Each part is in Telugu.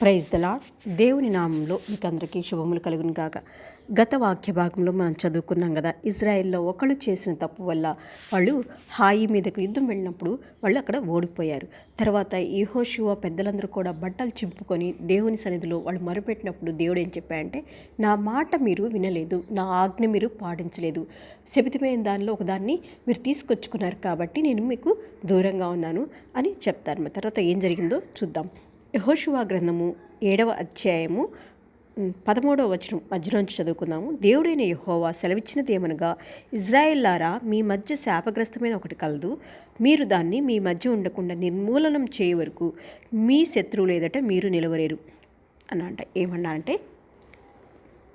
Praise the lord. దేవుని నామంలో మీకు అందరికీ శుభములు కలుగును గాక. గత వాక్య భాగంలో మనం చదువుకున్నాం కదా, ఇజ్రాయెల్లో ఒకళ్ళు చేసిన తప్పు వల్ల వాళ్ళు హాయి మీదకు యుద్ధం వెళ్ళినప్పుడు వాళ్ళు అక్కడ ఓడిపోయారు. తర్వాత యెహోషువ పెద్దలందరూ కూడా బట్టలు చింపుకొని దేవుని సన్నిధిలో వాళ్ళు మొరపెట్టినప్పుడు దేవుడు ఏం చెప్పాడంటే, నా మాట మీరు వినలేదు, నా ఆజ్ఞ మీరు పాటించలేదు, శపితమైన దానిలో ఒకదాన్ని మీరు తీసుకొచ్చుకున్నారు కాబట్టి నేను మీకు దూరంగా ఉన్నాను అని చెప్తారు. తర్వాత ఏం జరిగిందో చూద్దాం. యెహోషువ గ్రంథము 7వ అధ్యాయము 13వ వచనం మధ్యలోంచి చదువుకుందాము. దేవుడైన యెహోవా సెలవిచ్చినది ఏమనగా, ఇజ్రాయేల్లారా, మీ మధ్య శాపగ్రస్తమైన ఒకటి కలదు. మీరు దాన్ని మీ మధ్య ఉండకుండా నిర్మూలనం చేయ వరకు మీ శత్రువులు ఎదుట మీరు నిలవలేరు అని ఏమన్నా అంటే,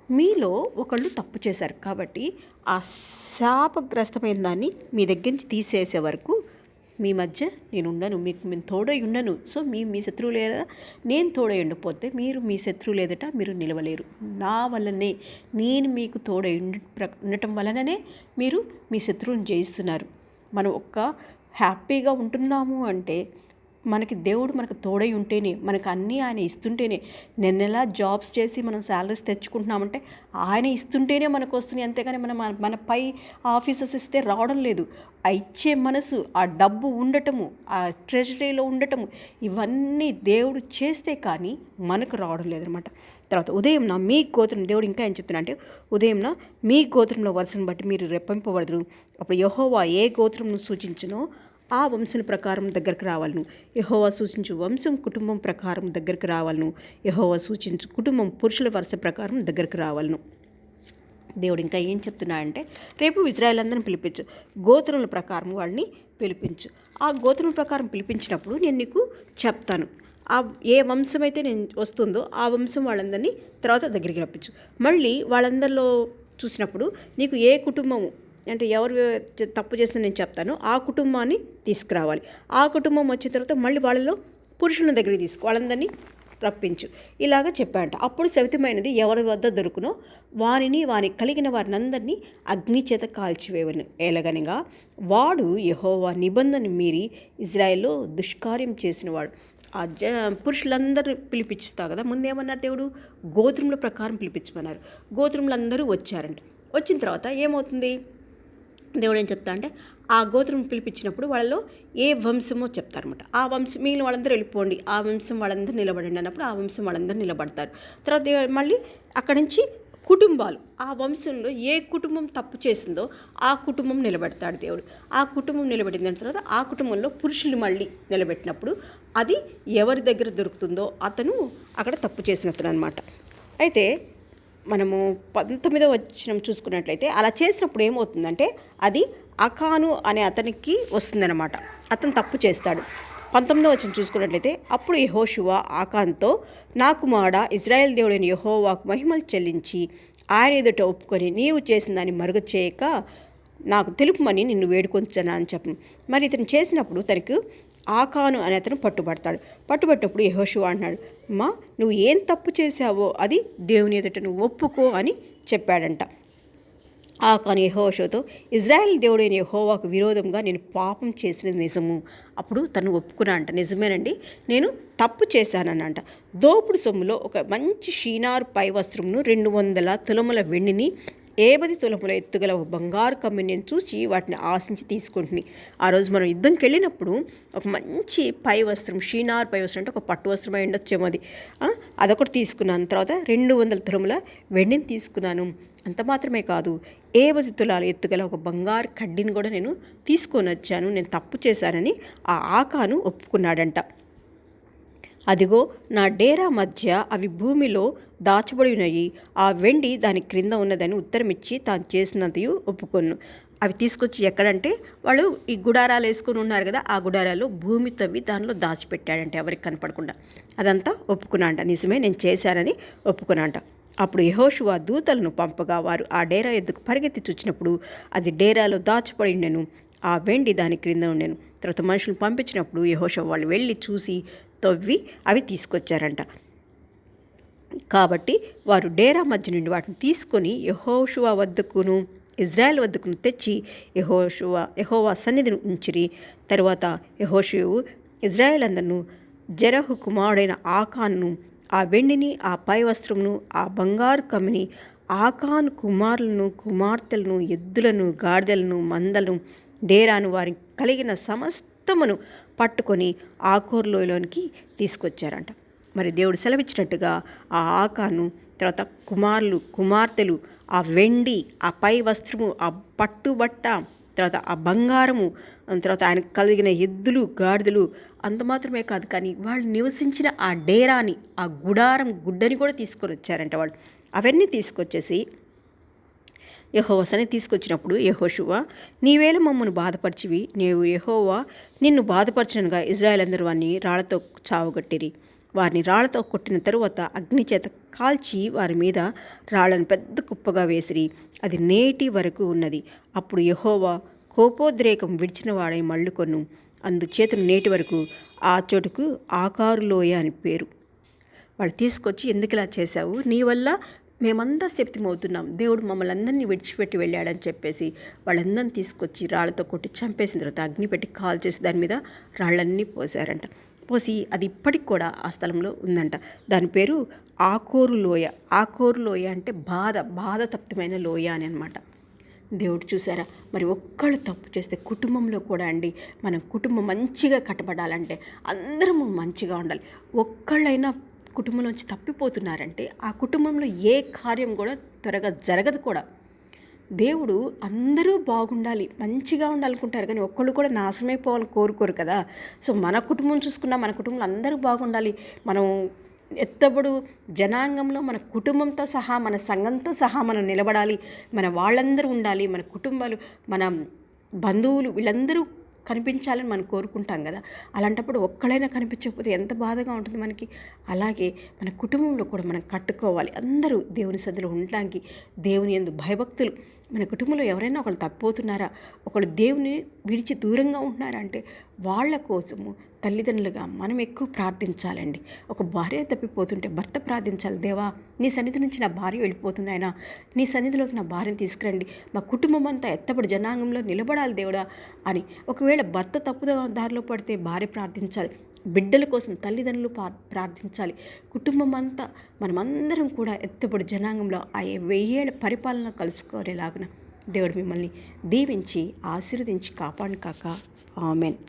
మీలో ఒకళ్ళు తప్పు చేశారు కాబట్టి ఆ శాపగ్రస్తమైన దాన్ని మీ దగ్గర నుంచి తీసేసే వరకు మీ మధ్య నేను ఉండను, మీకు నేను తోడై ఉండను. సో మీ శత్రువు లేదా నేను తోడై ఉండకపోతే మీరు మీ శత్రువు లేదట మీరు నిలవలేరు. నా వల్లనే, నేను మీకు తోడై ఉండటం వలననే మీరు మీ శత్రువుని జయిస్తున్నారు. మనం హ్యాపీగా ఉంటున్నాము అంటే మనకి దేవుడు మనకు తోడై ఉంటేనే, మనకు అన్నీ ఆయన ఇస్తుంటేనే. నెలలా జాబ్స్ చేసి మనం శాలరీస్ తెచ్చుకుంటున్నామంటే ఆయన ఇస్తుంటేనే మనకు వస్తున్నాయి, అంతేగాని మన పై ఆఫీసర్స్ ఇస్తే రావడం లేదు. ఆ ఇచ్చే మనసు, ఆ డబ్బు ఉండటము, ఆ ట్రెజరీలో ఉండటము, ఇవన్నీ దేవుడు చేస్తే కానీ మనకు రావడం లేదనమాట. తర్వాత ఉదయంన మీ గోత్రం, దేవుడు ఇంకా ఏం చెప్తున్నా అంటే, ఉదయంన మీ గోత్రంలో వరుసను బట్టి మీరు రెప్పింపబడదురు. అప్పుడు యెహోవా ఏ గోత్రంను సూచించునో ఆ వంశం ప్రకారం దగ్గరికి రావాలను. యెహోవా సూచించు వంశం కుటుంబం ప్రకారం దగ్గరికి రావాలను. యెహోవా సూచించు కుటుంబం పురుషుల వరుస ప్రకారం దగ్గరికి రావాలను. దేవుడు ఇంకా ఏం చెప్తున్నాడంటే, రేపు ఇజ్రాయేలందరిని పిలిపించు, గోత్రముల ప్రకారం వాళ్ళని పిలిపించు. ఆ గోత్రముల ప్రకారం పిలిపించినప్పుడు నేను నీకు చెప్తాను, ఆ ఏ వంశం అయితే నేను వస్తుందో ఆ వంశం వాళ్ళందరినీ తర్వాత దగ్గరికి రప్పించు. మళ్ళీ వాళ్ళందరిలో చూసినప్పుడు నీకు ఏ కుటుంబము అంటే ఎవరు తప్పు చేసినా నేను చెప్తాను, ఆ కుటుంబాన్ని తీసుకురావాలి. ఆ కుటుంబం వచ్చిన తర్వాత మళ్ళీ వాళ్ళలో పురుషుల దగ్గరికి వాళ్ళందరినీ రప్పించు. ఇలాగ చెప్పాడంట. అప్పుడు శవితమైనది ఎవరి వద్ద దొరుకునో వాని కలిగిన వారిని అందరినీ అగ్ని చేత కాల్చివేవను. ఎలాగనగా వాడు యెహోవా నిబంధన మీరి ఇజ్రాయెల్లో దుష్కార్యం చేసినవాడు. ఆ పురుషులందరూ పిలిపిస్తా కదా, ముందేమన్నారు దేవుడు, గోత్రముల ప్రకారం పిలిపించమన్నారు. గోత్రములందరూ వచ్చారంట. వచ్చిన తర్వాత ఏమవుతుంది, దేవుడు ఏం చెప్తా అంటే, ఆ గోత్రం పిలిపించినప్పుడు వాళ్ళలో ఏ వంశమో చెప్తారనమాట. ఆ వంశం మిగిలిన వాళ్ళందరూ వెళ్ళిపోండి, ఆ వంశం వాళ్ళందరూ నిలబడండి అన్నప్పుడు ఆ వంశం వాళ్ళందరూ నిలబడతారు. తర్వాత మళ్ళీ అక్కడి నుంచి కుటుంబాలు, ఆ వంశంలో ఏ కుటుంబం తప్పు చేసిందో ఆ కుటుంబం నిలబెడతాడు దేవుడు. ఆ కుటుంబం నిలబెట్టిన తర్వాత ఆ కుటుంబంలో పురుషులు మళ్ళీ నిలబెట్టినప్పుడు అది ఎవరి దగ్గర దొరుకుతుందో అతను అక్కడ తప్పు చేసినతను అనమాట. అయితే మనము 19వ వచనం చూసుకున్నట్లయితే, అలా చేసినప్పుడు ఏమవుతుందంటే అది అకాను అనే అతనికి వస్తుందన్నమాట. అతను తప్పు చేస్తాడు. 19వ వచనం చూసుకున్నట్లయితే, అప్పుడు యెహోషువ ఆకాన్తో, నా కుమారుడా, ఇజ్రాయెల్ దేవుడైన యెహోవాకు మహిమలు చెల్లించి ఆయన ఎదుట ఒప్పుకొని నీవు చేసిన దాన్ని మరుగు చేయక నాకు తెలుపుమని నిన్ను వేడుకొంచునా అని చెప్పను. మరి ఇతను చేసినప్పుడు తనకు ఆకాను అనే అతను పట్టుబట్టినప్పుడు యెహోషువ అన్నాడు, నువ్వు ఏం తప్పు చేశావో అది దేవుని ఎదుట నువ్వు ఒప్పుకో అని చెప్పాడంట. ఆకాను యెహోషువతో, ఇజ్రాయెల్ దేవుడైన యెహోవాకు విరోధంగా నేను పాపం చేసినది నిజము. అప్పుడు తను ఒప్పుకున్నా అంట, నిజమేనండి, నేను తప్పు చేశానన్నంట. దోపుడు సొమ్ములో ఒక మంచి షీనారు పై వస్త్రమును 200 తులముల వెండిని 50 తులముల ఎత్తుగల ఒక బంగారు కమ్మిని నేను చూసి వాటిని ఆశించి తీసుకుంటుని. ఆ రోజు మనం యుద్ధంకి వెళ్ళినప్పుడు ఒక మంచి పై వస్త్రం, షీనార్ పై వస్త్రం అంటే ఒక పట్టు వస్త్రం అయి ఉండొచ్చేమో, అదొకటి తీసుకున్నాను. తర్వాత 200 తులముల వెండిని తీసుకున్నాను. అంత మాత్రమే కాదు, 50 తులాల ఎత్తుగల ఒక బంగారు కడ్డీని కూడా నేను తీసుకొని వచ్చాను. నేను తప్పు చేశానని ఆ ఆకాను ఒప్పుకున్నాడంట. అదిగో, నా డేరా మధ్య అవి భూమిలో దాచబడి ఉన్నాయి, ఆ వెండి దాని క్రింద ఉన్నదని ఉత్తరమిచ్చి తాను చేసినంతయు ఒప్పుకొను. అవి తీసుకొచ్చి ఎక్కడంటే వాళ్ళు ఈ గుడారాలు వేసుకొని ఉన్నారు కదా, ఆ గుడారాలు భూమి తవ్వి దానిలో దాచిపెట్టాడంటే ఎవరికి కనపడకుండా. అదంతా ఒప్పుకున్నాంట, నిజమే నేను చేశానని ఒప్పుకున్నాంట. అప్పుడు యెహోషువ దూతలను పంపగా వారు ఆ డేరా ఎద్దుకు పరిగెత్తి చూచినప్పుడు అది డేరాలో దాచబడి ఉండెను, ఆ వెండి దాని క్రింద ఉండెను. తర్వాత మనుషులను పంపించినప్పుడు యెహోషువ వాళ్ళు వెళ్ళి చూసి తవ్వి అవి తీసుకొచ్చారంట. కాబట్టి వారు డేరా మధ్య నుండి వాటిని తీసుకొని యెహోషువ వద్దకును ఇజ్రాయెల్ వద్దకును తెచ్చి యెహోవా సన్నిధిని ఉంచిరి. తరువాత యెహోషువ ఇజ్రాయెల్ అందరిను జెరహు కుమారుడైన ఆకాన్ను ఆ వెండిని, ఆ పై వస్త్రమును, ఆ బంగారు కమ్మిని, ఆకాను కుమారులను, కుమార్తెలను, ఎద్దులను, గాడిదలను, మందలను, డేరాను, వారికి కలిగిన సమస్తమును పట్టుకొని ఆకోరు లోయలోనికి తీసుకొచ్చారంట. మరి దేవుడు సెలవిచ్చినట్టుగా ఆ ఆకాను, తర్వాత కుమారులు, కుమార్తెలు, ఆ వెండి, ఆ పై వస్త్రము, ఆ పట్టుబట్ట, తర్వాత ఆ బంగారము, తర్వాత ఆయనకు కలిగిన ఎద్దులు, గాడిదలు, అంత మాత్రమే కాదు, కానీ వాళ్ళు నివసించిన ఆ డేరాని, ఆ గుడ్డని కూడా తీసుకొని వచ్చారంట వాళ్ళు. అవన్నీ తీసుకొచ్చేసి యెహోవా సన్నిధికి తీసుకొచ్చినప్పుడు, యెహోషువ, నీవేళ మమ్మను బాధపరిచివి, నీవు యెహోవా నిన్ను బాధపరచనుగా ఇజ్రాయేల్ అందరూ వారిని రాళ్లతో చావగొట్టిరి. వారిని రాళ్లతో కొట్టిన తరువాత అగ్ని చేత కాల్చి వారి మీద రాళ్లను పెద్ద కుప్పగా వేసిరి. అది నేటి వరకు ఉన్నది. అప్పుడు యెహోవా కోపోద్రేకం విడిచిన వాడై మళ్ళుకొను. అందుచేతను నేటి వరకు ఆ చోటుకు ఆకారు లోయ అని పేరు. వాళ్ళు తీసుకొచ్చి, ఎందుకు ఇలా చేశావు, నీ వల్ల మేమంతా శక్తిమవుతున్నాం, దేవుడు మమ్మల్ని అందరినీ విడిచిపెట్టి వెళ్ళాడని చెప్పేసి వాళ్ళందరినీ తీసుకొచ్చి రాళ్లతో కొట్టి చంపేసిన తర్వాత అగ్ని పెట్టి కాల్ చేసి దాని మీద రాళ్ళన్నీ పోసారంట. పోసి అది ఇప్పటికి కూడా ఆ స్థలంలో ఉందంట. దాని పేరు ఆకోరు లోయ. ఆకోరు లోయ అంటే బాధతప్తమైన లోయ అని అనమాట. దేవుడు చూసారా, మరి ఒక్కళ్ళు తప్పు చేస్తే కుటుంబంలో కూడా అండి, మన కుటుంబం మంచిగా కట్టబడాలంటే అందరము మంచిగా ఉండాలి. ఒక్కళ్ళైనా కుటుంబంలోంచి తప్పిపోతున్నారంటే ఆ కుటుంబంలో ఏ కార్యం కూడా త్వరగా జరగదు కూడా. దేవుడు అందరూ బాగుండాలి, మంచిగా ఉండాలనుకుంటారు, కానీ ఒక్కళ్ళు కూడా నాశనమైపోవాలని కోరుకోరు కదా. సో మన కుటుంబం చూసుకున్నా, మన కుటుంబంలో అందరూ బాగుండాలి. మనం ఎత్తబడు జనాంగంలో మన కుటుంబంతో సహా, మన సంఘంతో సహా మనం నిలబడాలి. మన వాళ్ళందరూ ఉండాలి, మన కుటుంబాలు, మన బంధువులు, వీళ్ళందరూ కనిపించాలని మనం కోరుకుంటాం కదా. అలాంటప్పుడు ఒక్కళ్ళైనా కనిపించకపోతే ఎంత బాధగా ఉంటుంది మనకి. అలాగే మన కుటుంబంలో కూడా మనం కట్టుకోవాలి. అందరూ దేవుని సన్నిధిలో ఉండడానికి, దేవుని యందు భయభక్తులు. మన కుటుంబంలో ఎవరైనా ఒకళ్ళు తప్పిపోతున్నారా, ఒకళ్ళు దేవుని విడిచి దూరంగా ఉంటున్నారా అంటే వాళ్ళ కోసము తల్లిదండ్రులుగా మనం ఎక్కువ ప్రార్థించాలండి. ఒక భార్య తప్పిపోతుంటే భర్త ప్రార్థించాలి, దేవా నీ సన్నిధి నుంచి నా భార్య వెళ్ళిపోతుంది, అయినా నీ సన్నిధిలోకి నా భార్యను తీసుకురండి, మా కుటుంబం అంతా ఎత్తబడి జనాంగంలో నిలబడాలి దేవుడా అని. ఒకవేళ భర్త తప్పుదో దారిలో పడితే భార్య ప్రార్థించాలి, బిడ్డల కోసం తల్లిదండ్రులు ప్రార్థించాలి. కుటుంబం అంతా, మనమందరం కూడా ఎత్తబడి జనాంగంలో ఆ 1000 ఏళ్ల పరిపాలన కలుసుకోలేలాగున దేవుడు మిమ్మల్ని దీవించి ఆశీర్వదించి కాపాడును కాక. ఆమెన్.